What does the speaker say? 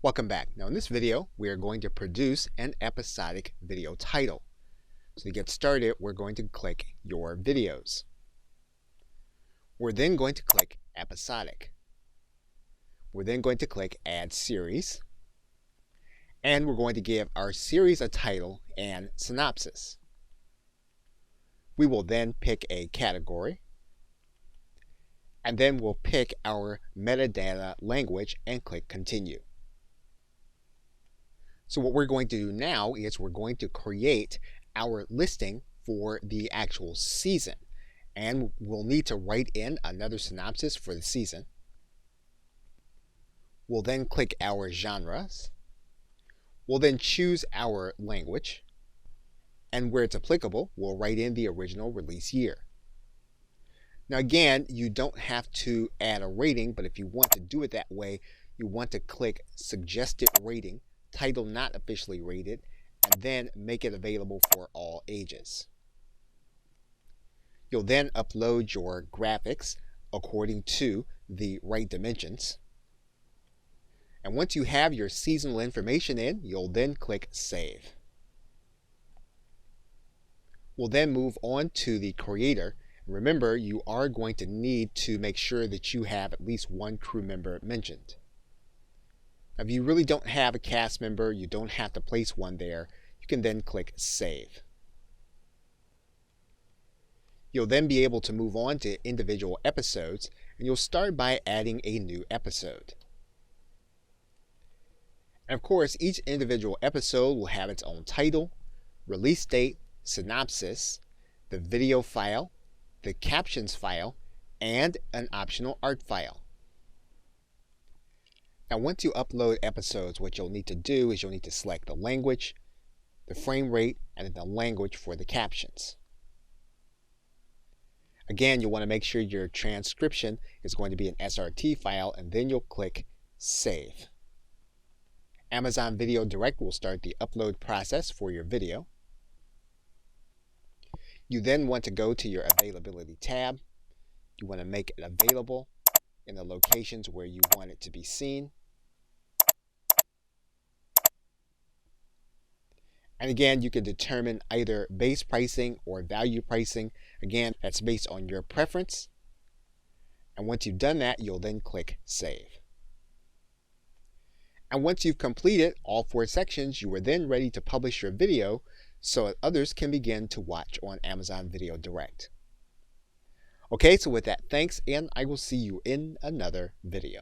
Welcome back. Now in this video, we are going to produce an episodic video title. So to get started, we're going to click Your Videos. We're then going to click Episodic. We're then going to click Add Series. And we're going to give our series a title and synopsis. We will then pick a category. And then we'll pick our metadata language and click Continue. So what we're going to do now is we're going to create our listing for the actual season. And we'll need to write in another synopsis for the season. We'll then click our genres. We'll then choose our language. And where it's applicable, we'll write in the original release year. Now again, you don't have to add a rating, but if you want to do it that way, you want to click Suggested Rating, Title Not Officially Rated, and then make it available for all ages. You'll then upload your graphics according to the right dimensions. And once you have your seasonal information in, you'll then click Save. We'll then move on to the creator. Remember, you are going to need to make sure that you have at least one crew member mentioned. Now, if you really don't have a cast member, you don't have to place one there. You can then click Save. You'll then be able to move on to individual episodes, and you'll start by adding a new episode. And of course, each individual episode will have its own title, release date, synopsis, the video file, the captions file, and an optional art file. Now once you upload episodes, what you'll need to do is you'll need to select the language, the frame rate, and then the language for the captions. Again, you'll want to make sure your transcription is going to be an SRT file, and then you'll click Save. Amazon Video Direct will start the upload process for your video. You then want to go to your Availability tab. You want to make it available in the locations where you want it to be seen. And again, you can determine either base pricing or value pricing. Again, that's based on your preference. And once you've done that, you'll then click Save. And once you've completed all 4 sections, you are then ready to publish your video so that others can begin to watch on Amazon Video Direct. Okay, so with that, thanks, and I will see you in another video.